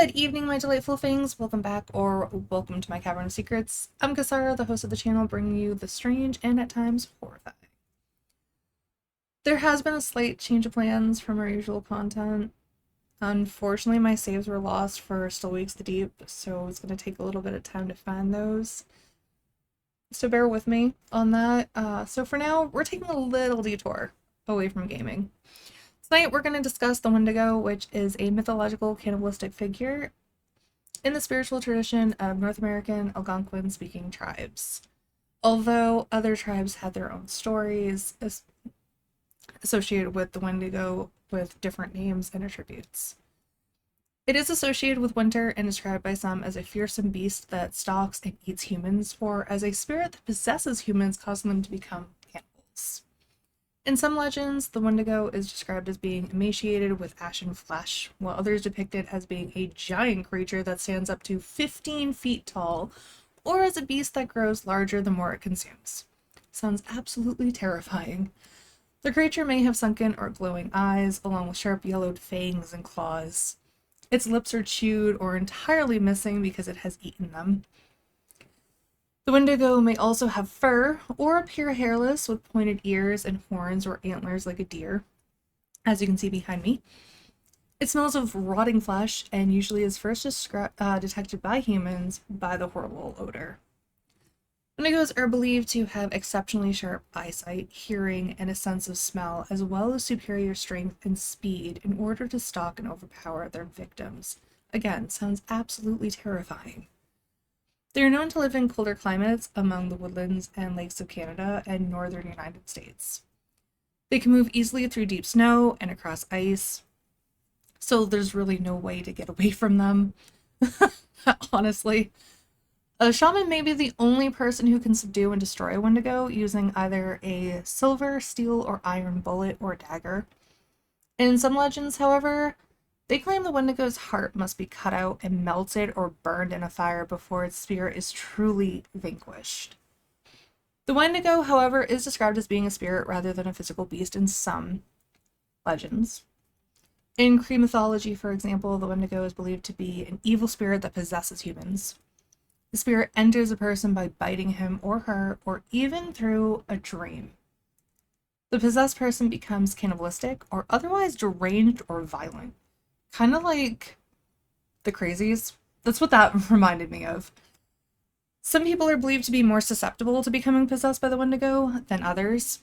Good evening, my delightful things. Welcome back, or welcome to my Cavern of Secrets. I'm Kasara, the host of the channel, bringing you the strange and at times horrifying. There has been a slight change of plans from our usual content. Unfortunately, my saves were lost for Still Weeks the Deep, so it's going to take a little bit of time to find those. So bear with me on that. So for now, we're taking a little detour away from gaming. Tonight, we're going to discuss the Wendigo, which is a mythological cannibalistic figure in the spiritual tradition of North American Algonquin-speaking tribes. Although other tribes had their own stories associated with the Wendigo with different names and attributes. It is associated with winter and described by some as a fearsome beast that stalks and eats humans, or as a spirit that possesses humans, causing them to become cannibals. In some legends, the Wendigo is described as being emaciated with ashen flesh, while others depict it as being a giant creature that stands up to 15 feet tall, or as a beast that grows larger the more it consumes. Sounds absolutely terrifying. The creature may have sunken or glowing eyes, along with sharp yellowed fangs and claws. Its lips are chewed or entirely missing because it has eaten them. The Wendigo may also have fur, or appear hairless with pointed ears and horns or antlers like a deer, as you can see behind me. It smells of rotting flesh and usually is first detected by humans by the horrible odor. Wendigos are believed to have exceptionally sharp eyesight, hearing, and a sense of smell, as well as superior strength and speed in order to stalk and overpower their victims. Again, sounds absolutely terrifying. They are known to live in colder climates among the woodlands and lakes of Canada and northern United States. They can move easily through deep snow and across ice, so there's really no way to get away from them, honestly. A shaman may be the only person who can subdue and destroy a Wendigo using either a silver, steel, or iron bullet or dagger. In some legends, however, they claim the Wendigo's heart must be cut out and melted or burned in a fire before its spirit is truly vanquished. The Wendigo, however, is described as being a spirit rather than a physical beast in some legends. In Cree mythology, for example, the Wendigo is believed to be an evil spirit that possesses humans. The spirit enters a person by biting him or her, or even through a dream. The possessed person becomes cannibalistic or otherwise deranged or violent. Kind of like the crazies. That's what that reminded me of. Some people are believed to be more susceptible to becoming possessed by the Wendigo than others.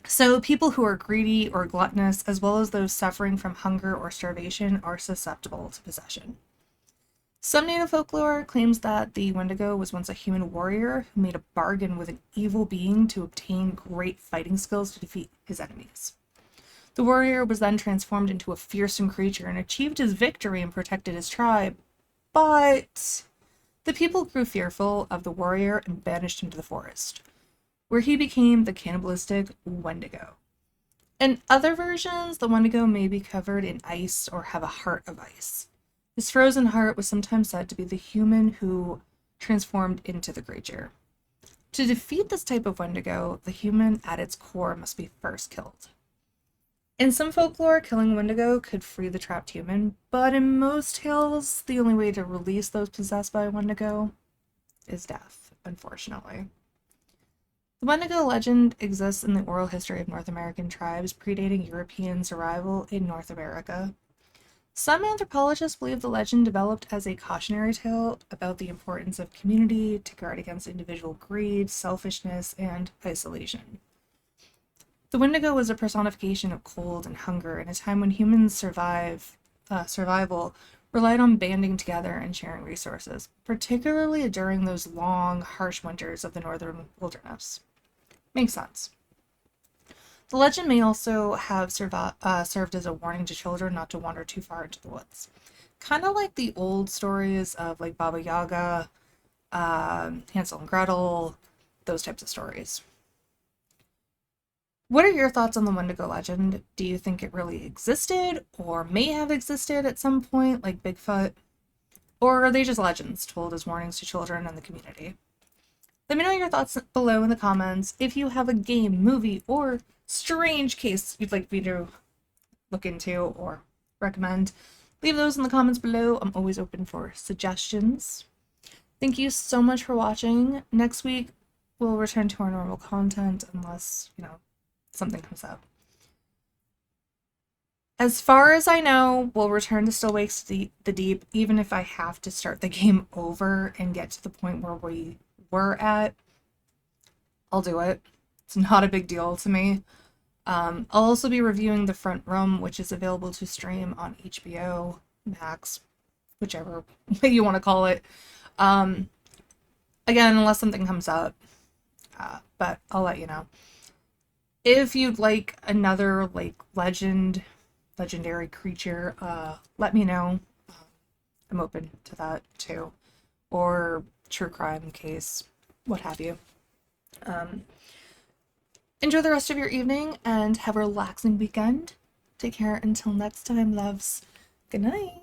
So people who are greedy or gluttonous, as well as those suffering from hunger or starvation, are susceptible to possession. Some native folklore claims that the Wendigo was once a human warrior who made a bargain with an evil being to obtain great fighting skills to defeat his enemies. The warrior was then transformed into a fearsome creature and achieved his victory and protected his tribe, but the people grew fearful of the warrior and banished him to the forest, where he became the cannibalistic Wendigo. In other versions, the Wendigo may be covered in ice or have a heart of ice. His frozen heart was sometimes said to be the human who transformed into the creature. To defeat this type of Wendigo, the human at its core must be first killed. In some folklore, killing a Wendigo could free the trapped human, but in most tales, the only way to release those possessed by a Wendigo is death, unfortunately. The Wendigo legend exists in the oral history of North American tribes predating Europeans' arrival in North America. Some anthropologists believe the legend developed as a cautionary tale about the importance of community to guard against individual greed, selfishness, and isolation. The Wendigo was a personification of cold and hunger in a time when humans' survival relied on banding together and sharing resources, particularly during those long, harsh winters of the northern wilderness. Makes sense. The legend may also have served as a warning to children not to wander too far into the woods. Kind of like the old stories of like Baba Yaga, Hansel and Gretel, those types of stories. What are your thoughts on the Wendigo legend? Do you think it really existed, or may have existed at some point, like Bigfoot? Or are they just legends told as warnings to children and the community? Let me know your thoughts below in the comments. If you have a game, movie, or strange case you'd like me to look into or recommend, leave those in the comments below. I'm always open for suggestions. Thank you so much for watching. Next week, we'll return to our normal content unless, something comes up. As far as I know, we'll return to Still Wakes the Deep, even if I have to start the game over and get to the point where we were at. I'll do it. It's not a big deal to me. I'll also be reviewing The Front Room, which is available to stream on HBO Max, whichever way you want to call it. Again, unless something comes up, but I'll let you know. If you'd like another legendary creature, let me know. I'm open to that too, or true crime case, what have you. Enjoy the rest of your evening and have a relaxing weekend. Take care until next time, loves. Good night.